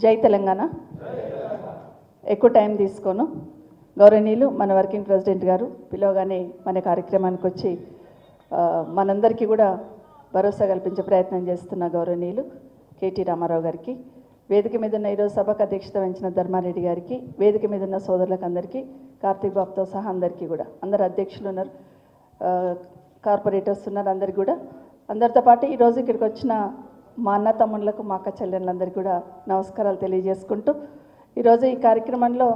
జై తెలంగాణ. ఎక్కువ టైం తీసుకోను. గౌరవనీయులు మన వర్కింగ్ ప్రెసిడెంట్ గారు పిలవగానే మన కార్యక్రమానికి వచ్చి మనందరికీ కూడా భరోసా కల్పించే ప్రయత్నం చేస్తున్న గౌరవనీయులు కేటీ రామారావు గారికి, వేదిక మీద ఉన్న ఈరోజు సభకు అధ్యక్షత వహించిన ధర్మారెడ్డి గారికి, వేదిక మీద ఉన్న సోదరులకు అందరికీ, కార్తీక్ బాబుతో సహా అందరికీ కూడా, అందరు అధ్యక్షులు ఉన్నారు, కార్పొరేటర్స్ ఉన్నారు, అందరికీ కూడా, అందరితో పాటు ఈరోజు ఇక్కడికి వచ్చిన మా అన్న తమ్ముళ్ళకు, మా అక్క చెల్లెళ్ళందరికీ కూడా నమస్కారాలు తెలియజేసుకుంటూ, ఈరోజు ఈ కార్యక్రమంలో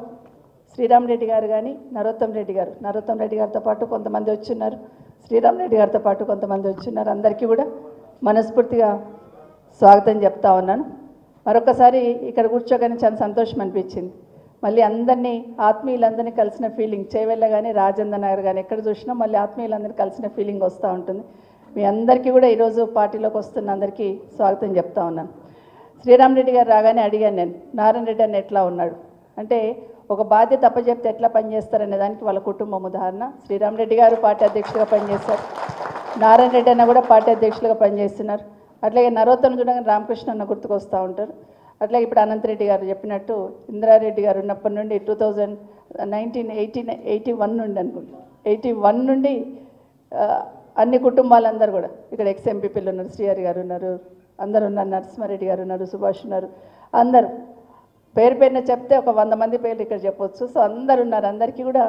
శ్రీరామ్ రెడ్డి గారు కానీ నరోత్తం రెడ్డి గారితో పాటు కొంతమంది వచ్చున్నారు, శ్రీరామ్ రెడ్డి గారితో పాటు కొంతమంది వచ్చున్నారు, అందరికీ కూడా మనస్ఫూర్తిగా స్వాగతం చెప్తా ఉన్నాను. మరొకసారి ఇక్కడ కూర్చోగానే చాలా సంతోషం అనిపించింది. మళ్ళీ అందరినీ ఆత్మీయులందరినీ కలిసిన ఫీలింగ్, చేవెళ్ళ కానీ రాజేంద్ర నగర్ కానీ ఎక్కడ చూసినా మళ్ళీ ఆత్మీయులందరినీ కలిసిన ఫీలింగ్ వస్తూ ఉంటుంది. మీ అందరికీ కూడా ఈరోజు పార్టీలోకి వస్తున్న అందరికీ స్వాగతం చెప్తా ఉన్నాను. శ్రీరామ్ రెడ్డి గారు రాగానే అడిగాను నేను, నారాయణ రెడ్డి అన్న ఎట్లా ఉన్నాడు అంటే, ఒక బాధ్యత అప్పచెప్తే ఎట్లా పనిచేస్తారనే దానికి వాళ్ళ కుటుంబం ఉదాహరణ. శ్రీరామ్ రెడ్డి గారు పార్టీ అధ్యక్షులుగా పనిచేస్తారు, నారాయణ రెడ్డి అన్న కూడా పార్టీ అధ్యక్షులుగా పనిచేస్తున్నారు. అట్లాగే నరోత్తను చూడగానే రామకృష్ణ అన్న గుర్తుకొస్తూ ఉంటారు. అట్లాగే ఇప్పుడు అనంతరెడ్డి గారు చెప్పినట్టు ఇందిరారెడ్డి గారు ఉన్నప్పటి నుండి 81 నుండి అనుకుంటా, 81 నుండి అన్ని కుటుంబాలందరూ కూడా ఇక్కడ ఎక్స్ఎంపీపీలు ఉన్నారు, శ్రీహరి గారు ఉన్నారు, అందరు ఉన్నారు, నరసింహారెడ్డి గారు ఉన్నారు, సుభాష్ ఉన్నారు, అందరూ పేరు పేరున చెప్తే ఒక 100 మంది పేర్లు ఇక్కడ చెప్పొచ్చు. సో అందరు ఉన్నారు, అందరికీ కూడా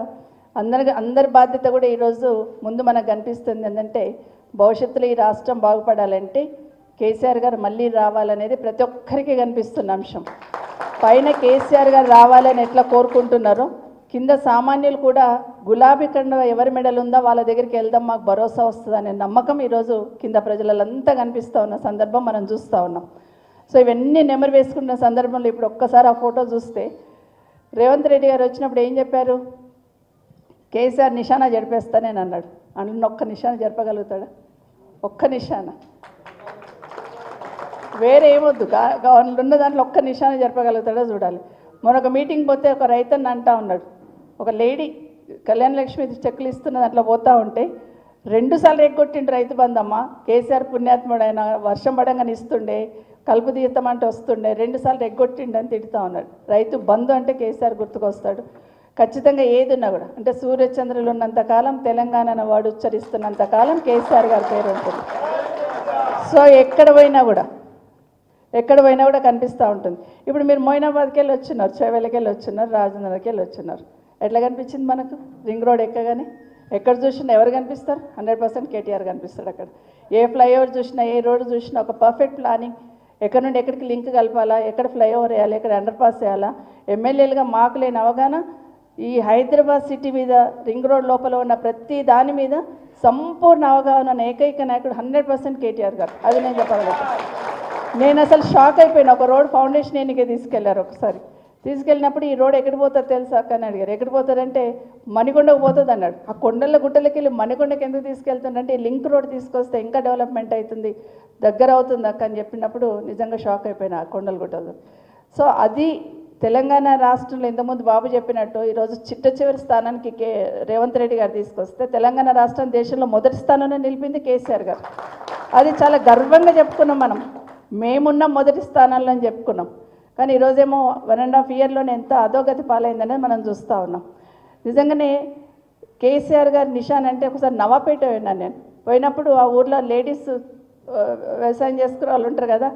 అందరి బాధ్యత కూడా ఈరోజు ముందు మనకు కనిపిస్తుంది ఏంటంటే, భవిష్యత్తులో ఈ రాష్ట్రం బాగుపడాలంటే కేసీఆర్ గారు మళ్ళీ రావాలనేది ప్రతి ఒక్కరికి కనిపిస్తున్న అంశం. పైన కేసీఆర్ గారు రావాలని ఎట్లా కోరుకుంటున్నారో, కింద సామాన్యులు కూడా గులాబీ కండ ఎవరి మెడలు ఉందో వాళ్ళ దగ్గరికి వెళ్దాం, మాకు భరోసా వస్తుందనే నమ్మకం ఈరోజు కింద ప్రజలంతా కనిపిస్తూ ఉన్న సందర్భం మనం చూస్తూ ఉన్నాం. సో ఇవన్నీ నెమరు వేసుకున్న సందర్భంలో ఇప్పుడు ఒక్కసారి ఆ ఫోటో చూస్తే, రేవంత్ రెడ్డి గారు వచ్చినప్పుడు ఏం చెప్పారు, కేసీఆర్ నిశానా జరిపేస్తానని అన్నాడు. అందులో ఒక్క నిశానా జరపగలుగుతాడా? ఒక్క నిశానా, వేరే ఏమొద్దు, ఉన్న దాంట్లో ఒక్క నిశానా జరపగలుగుతాడో చూడాలి. మరొక మీటింగ్ పోతే ఒక రైతన్న అంటా ఉన్నాడు, ఒక లేడీ కళ్యాణ లక్ష్మి చెక్కులు ఇస్తున్న దాంట్లో పోతూ ఉంటే 2 సార్లు ఎగ్గొట్టిండు రైతు బంధమ్మ, కేసీఆర్ పుణ్యాత్ముడు ఆయన వర్షం పడంగానే ఇస్తుండే, కలుపు తీయతం అంటే వస్తుండే, 2 సార్లు ఎగ్గొట్టిండు అని తిడుతూ ఉన్నాడు. రైతు బంధు అంటే కేసీఆర్ గుర్తుకొస్తాడు. ఖచ్చితంగా ఏది ఉన్నా కూడా, అంటే సూర్యచంద్రులు ఉన్నంతకాలం, తెలంగాణ వాడు ఉచ్చరిస్తున్నంతకాలం కేసీఆర్ గారి పేరు ఉంటుంది. సో ఎక్కడ పోయినా కూడా కనిపిస్తూ ఉంటుంది. ఇప్పుడు మీరు మోయినాబాద్కి వెళ్ళి వచ్చినారు, చేవెళ్ళకి వెళ్ళి వచ్చినారు, రాజేంద్రకి వెళ్ళి వచ్చినారు, ఎట్లా కనిపించింది మనకు? రింగ్ రోడ్ ఎక్కగానే ఎక్కడ చూసినా ఎవరు కనిపిస్తారు? 100% కేటీఆర్ కనిపిస్తాడు. అక్కడ ఏ ఫ్లైఓవర్ చూసినా, ఏ రోడ్డు చూసినా ఒక పర్ఫెక్ట్ ప్లానింగ్, ఎక్కడి నుండి ఎక్కడికి లింక్ కలపాలా, ఎక్కడ ఫ్లైఓవర్ వేయాలి, ఎక్కడ అండర్ పాస్ చేయాలా, ఎమ్మెల్యేలుగా మాకు లేని అవగాహన ఈ హైదరాబాద్ సిటీ మీద, రింగ్ రోడ్ లోపల ఉన్న ప్రతి దాని మీద సంపూర్ణ అవగాహన ఏకైక నాయకుడు 100% కేటీఆర్ గారు. అది నేను చెప్పగలుగుతాను. నేను అసలు షాక్ అయిపోయినా. ఒక రోడ్ ఫౌండేషన్ ఎన్నికే తీసుకెళ్లారు, ఒకసారి తీసుకెళ్ళినప్పుడు ఈ రోడ్ ఎక్కడికి పోతుంది తెలుసా అని అడిగారు. ఎక్కడికి పోతుందంటే మణికొండకు పోతుంది అన్నాడు. ఆ కొండల గుట్టలకి వెళ్ళి మణికొండకి ఎందుకు తీసుకెళ్తుందంటే లింక్ రోడ్ తీసుకొస్తే ఇంకా డెవలప్మెంట్ అవుతుంది, దగ్గర అవుతుంది అక్క అని చెప్పినప్పుడు నిజంగా షాక్ అయిపోయినా ఆ కొండల గుట్టలు. సో అది తెలంగాణ రాష్ట్రంలో ఇంతకుముందు బాబు చెప్పినట్టు ఈరోజు చిట్ట చివరి స్థానానికి రేవంత్ రెడ్డి గారు తీసుకొస్తే తెలంగాణ రాష్ట్రం దేశంలో మొదటి స్థానంలో నిలిపింది కేసీఆర్ గారు. అది చాలా గర్వంగా చెప్పుకున్నాం మనం. మేమున్నాం మొదటి స్థానాల్లో అని చెప్పుకున్నాం. కానీ ఈరోజేమో 1.5 ఇయర్లోనే ఎంత అధోగతి పాలైందనేది మనం చూస్తూ ఉన్నాం. నిజంగానే కేసీఆర్ గారి నిషాన్ అంటే ఒకసారి నవాపేట విన్నాను నేను. పోయినప్పుడు ఆ ఊర్లో లేడీస్ వ్యవసాయం చేసుకునే వాళ్ళు ఉంటారు కదా,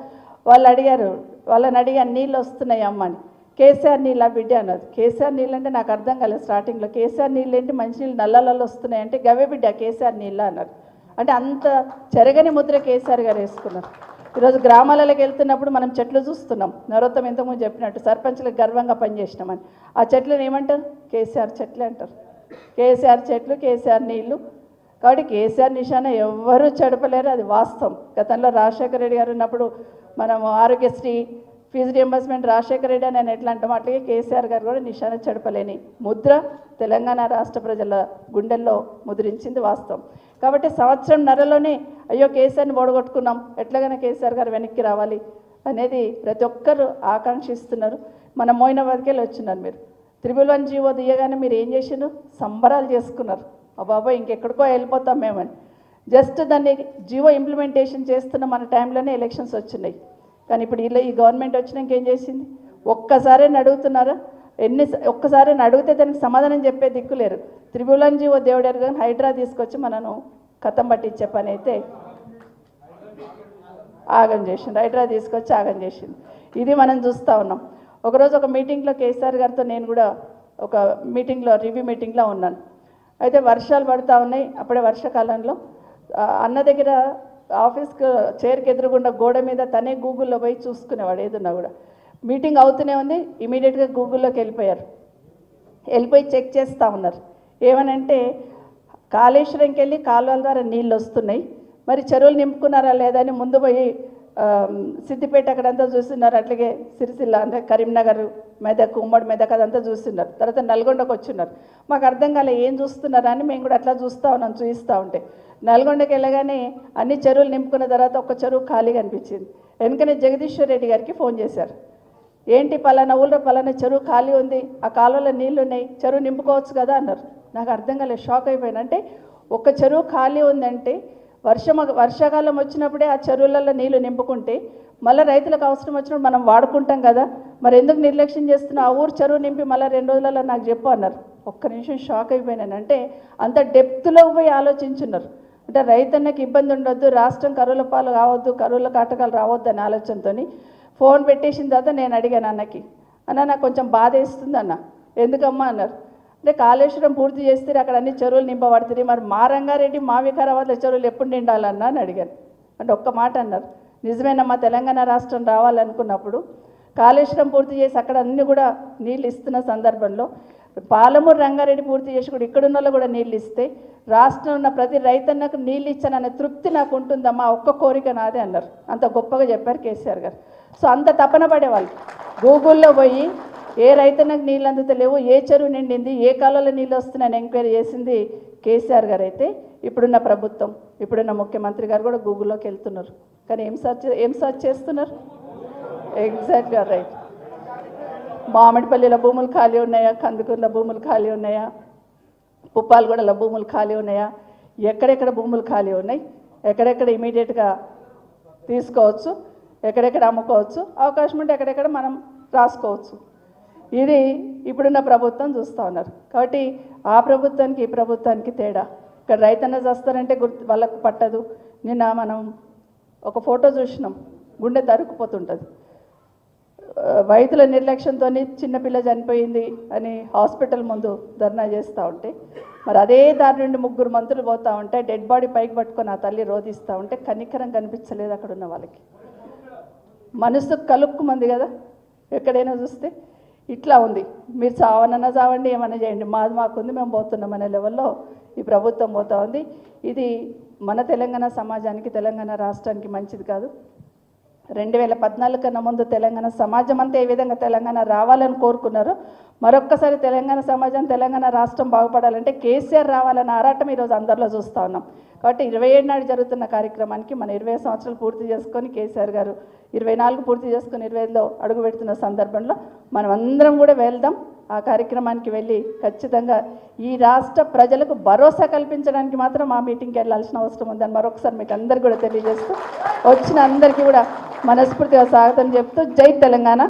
వాళ్ళని అడిగాను నీళ్ళు వస్తున్నాయి అమ్మ అని. కేసీఆర్ నీళ్ళ బిడ్డ అన్నది. కేసీఆర్ నీళ్ళు అంటే నాకు అర్థం కాలేదు స్టార్టింగ్లో. కేసీఆర్ నీళ్ళు ఏంటి, మంచినీళ్ళు నల్లలలో వస్తున్నాయి అంటే గవే బిడ్డ కేసీఆర్ నీళ్ళ అన్నారు. అంటే అంత చెరగని ముద్ర కేసీఆర్ గారు వేసుకున్నారు. ఈరోజు గ్రామాలలోకి వెళ్తున్నప్పుడు మనం చెట్లు చూస్తున్నాం. నరోత్తం ఇంతకుముందు చెప్పినట్టు సర్పంచ్లకు గర్వంగా పనిచేసినామని. ఆ చెట్లను ఏమంటారు? కేసీఆర్ చెట్లే అంటారు. కేసీఆర్ చెట్లు, కేసీఆర్ నీళ్ళు. కాబట్టి కేసీఆర్ నిశాన ఎవ్వరూ చెడపలేరు, అది వాస్తవం. గతంలో రాజశేఖర రెడ్డి గారు ఉన్నప్పుడు మనం ఆరోగ్యశ్రీ ఫీజు రియంబర్స్మెంట్ రాజశేఖర రెడ్డి అని ఎట్లా అంటాం, అట్లాగే కేసీఆర్ గారు కూడా నిశాన చెడపలేని ముద్ర తెలంగాణ రాష్ట్ర ప్రజల గుండెల్లో ముద్రించింది వాస్తవం. కాబట్టి 1.5 సంవత్సరంలోనే అయ్యో కేసీఆర్ని ఓడగొట్టుకున్నాం, ఎట్లాగైనా కేసీఆర్ గారు వెనక్కి రావాలి అనేది ప్రతి ఒక్కరు ఆకాంక్షిస్తున్నారు. మన మోయినాబాద్కి వెళ్ళి వచ్చినారు మీరు. 111 జీవో దియగానే మీరు ఏం చేసినారు? సంబరాలు చేసుకున్నారు. బాబాయ్ ఇంకెక్కడికో వెళ్ళిపోతాం మేమని. జస్ట్ దాన్ని జీవో ఇంప్లిమెంటేషన్ చేస్తున్న మన టైంలోనే ఎలక్షన్స్ వచ్చినాయి. కానీ ఇప్పుడు ఈ గవర్నమెంట్ వచ్చినాక ఏం చేసింది? ఒక్కసారి అడుగుతున్నారా? ఒక్కసారి అడిగితే దానికి సమాధానం చెప్పే దిక్కు లేరు. త్రిభువన్ ఓ దేవుడారు కానీ హైడ్రా తీసుకొచ్చి మనను కథం పట్టించే పని అయితే ఆగం చేసింది. హైడ్రా తీసుకొచ్చి ఆగం చేసింది. ఇది మనం చూస్తూ ఉన్నాం. ఒకరోజు ఒక మీటింగ్లో కేసీఆర్ గారితో నేను కూడా ఒక మీటింగ్లో రివ్యూ మీటింగ్లో ఉన్నాను. అయితే వర్షాలు పడుతూ ఉన్నాయి. అప్పుడే వర్షాకాలంలో అన్న దగ్గర ఆఫీస్కి చైర్కి ఎదురుగుండా గోడ మీద తనే గూగుల్లో పోయి చూసుకునేవాడు ఏదున్నా కూడా. మీటింగ్ అవుతూనే ఉంది, ఇమీడియట్గా గూగుల్లోకి వెళ్ళిపోయి చెక్ చేస్తూ ఉన్నారు. ఏమనంటే కాళేశ్వరంకి వెళ్ళి కాలువల ద్వారా నీళ్ళు వస్తున్నాయి, మరి చెరువులు నింపుకున్నారా లేదా అని ముందు పోయి సిద్దిపేట అక్కడంతా చూస్తున్నారు. అట్లాగే సిరిసిల్ల అంటే కరీంనగర్, మెదక్, ఉమ్మడి మెదక్ అదంతా చూస్తున్నారు. తర్వాత నల్గొండకు వచ్చిన్నారు. మాకు అర్థం కాలే ఏం చూస్తున్నారా అని మేము కూడా అట్లా చూస్తూ ఉన్నాం. చూపిస్తూ ఉంటే నల్గొండకి వెళ్ళగానే అన్ని చెరువులు నింపుకున్న తర్వాత ఒక చెరువు ఖాళీగా అనిపించింది. వెనుకనే జగదీశ్వర్ రెడ్డి గారికి ఫోన్ చేశారు. ఏంటి పలానా ఊళ్ళో పలానా చెరువు ఖాళీ ఉంది, ఆ కాలువలో నీళ్ళు ఉన్నాయి, చెరువు నింపుకోవచ్చు కదా అన్నారు. నాకు అర్థం కాలేదు, షాక్ అయిపోయాను. అంటే ఒక చెరువు ఖాళీ ఉందంటే వర్షాకాలం వచ్చినప్పుడే ఆ చెరువులలో నీళ్లు నింపుకుంటే మళ్ళీ రైతులకు అవసరం వచ్చినప్పుడు మనం వాడుకుంటాం కదా, మరి ఎందుకు నిర్లక్ష్యం చేస్తున్నా? ఆ ఊరు చెరువు నింపి మళ్ళీ 2 రోజులలో నాకు చెప్పు అన్నారు. ఒక్క నిమిషం షాక్ అయిపోయినాను. అంటే అంత డెప్త్లో పోయి ఆలోచించున్నారు. అంటే రైతన్నకి ఇబ్బంది ఉండొద్దు, రాష్ట్రం కరువుల పాలు కావద్దు, కరువుల కాటకాలు రావద్దు అనే ఆలోచనతో ఫోన్ పెట్టేసిన తర్వాత నేను అడిగాను అన్నకి, అన్న నాకు కొంచెం బాధ వేస్తుంది అన్న. ఎందుకమ్మా అన్నారు. అంటే కాళేశ్వరం పూర్తి చేస్తే అక్కడ అన్ని చెరువులు నింపబడుతుంది, మరి మా రంగారెడ్డి మా వికారాబాద్లో చెరువులు ఎప్పుడు నిండాలన్నా అని అడిగాను. అంటే ఒక్క మాట అన్నారు, నిజమేనమ్మా తెలంగాణ రాష్ట్రం రావాలనుకున్నప్పుడు కాళేశ్వరం పూర్తి చేసి అక్కడ అన్ని కూడా నీళ్ళు ఇస్తున్న సందర్భంలో పాలమూరు రంగారెడ్డి పూర్తి చేసి కూడా ఇక్కడున్న వాళ్ళు కూడా నీళ్ళు ఇస్తే రాష్ట్రంలో ఉన్న ప్రతి రైతన్నకు నీళ్ళు ఇచ్చాననే తృప్తి నాకు ఉంటుందమ్మా, ఒక్క కోరిక నాదే అన్నారు. అంత గొప్పగా చెప్పారు కేసీఆర్ గారు. సో అంత తపన పడేవాళ్ళు. గూగుల్లో పోయి ఏ రైతన్నకు నీళ్ళు అందుతలేవు, ఏ చెరువు నిండింది, ఏ కాలంలో నీళ్ళు వస్తున్నాయని ఎంక్వైరీ చేసింది కేసీఆర్ గారు. అయితే ఇప్పుడున్న ప్రభుత్వం, ఇప్పుడున్న ముఖ్యమంత్రి గారు కూడా గూగుల్లోకి వెళ్తున్నారు. కానీ ఏం సర్చ్ చేస్తున్నారు? ఎగ్జాక్ట్గా రైట్. మామిడిపల్లిలో భూములు ఖాళీ ఉన్నాయా, కందుకూరులో భూములు ఖాళీ ఉన్నాయా, పుప్పాలగూడలో భూములు ఖాళీ ఉన్నాయా, ఎక్కడెక్కడ భూములు ఖాళీ ఉన్నాయి, ఎక్కడెక్కడ ఇమీడియట్గా తీసుకోవచ్చు, ఎక్కడెక్కడ అమ్ముకోవచ్చు, అవకాశం ఉంటే ఎక్కడెక్కడ మనం రాసుకోవచ్చు. ఇది ఇప్పుడున్న ప్రభుత్వం చూస్తూ ఉన్నారు. కాబట్టి ఆ ప్రభుత్వానికి ఈ ప్రభుత్వానికి తేడా. ఇక్కడ రైతన్న చేస్తారంటే వాళ్ళకు పట్టదు. నిన్న మనం ఒక ఫోటో చూసినాం, గుండె తరుక్కుపోతుంటుంది. వైద్యుల నిర్లక్ష్యంతో చిన్నపిల్ల చనిపోయింది అని హాస్పిటల్ ముందు ధర్నా చేస్తూ ఉంటే, మరి అదే దారి నుండి 3 మంత్రులు పోతూ ఉంటే డెడ్ బాడీ పైకి పట్టుకొని ఆ తల్లి రోధిస్తూ ఉంటే కనికరం కనిపించలేదు అక్కడ ఉన్న వాళ్ళకి. మనసు కలుక్కుమంది కదా ఎక్కడైనా చూస్తే. ఇట్లా ఉంది. మీరు చావనన్నా చావండి, ఏమన్నా చేయండి, మాకుంది, మేము పోతున్నాం అనే లెవెల్లో ఈ ప్రభుత్వం పోతూ ఉంది. ఇది మన తెలంగాణ సమాజానికి, తెలంగాణ రాష్ట్రానికి మంచిది కాదు. 2014 కన్నా ముందు తెలంగాణ సమాజం అంతా ఏ విధంగా తెలంగాణ రావాలని కోరుకున్నారో, మరొక్కసారి తెలంగాణ సమాజం, తెలంగాణ రాష్ట్రం బాగుపడాలంటే కేసీఆర్ రావాలన్న ఆరాటం ఈరోజు అందరిలో చూస్తూ ఉన్నాం. కాబట్టి 27 నాడు జరుగుతున్న కార్యక్రమానికి మన 20 సంవత్సరాలు పూర్తి చేసుకొని కేసీఆర్ గారు 24 పూర్తి చేసుకొని 25లో అడుగు పెడుతున్న సందర్భంలో మనం అందరం కూడా వెళ్దాం. ఆ కార్యక్రమానికి వెళ్ళి ఖచ్చితంగా ఈ రాష్ట్ర ప్రజలకు భరోసా కల్పించడానికి మాత్రం ఆ మీటింగ్కి వెళ్ళాల్సిన అవసరం ఉందని మరొకసారి మీకు అందరికీ కూడా తెలియజేస్తూ, వచ్చిన అందరికీ కూడా మనస్ఫూర్తిగా స్వాగతం చెప్తూ జై తెలంగాణ.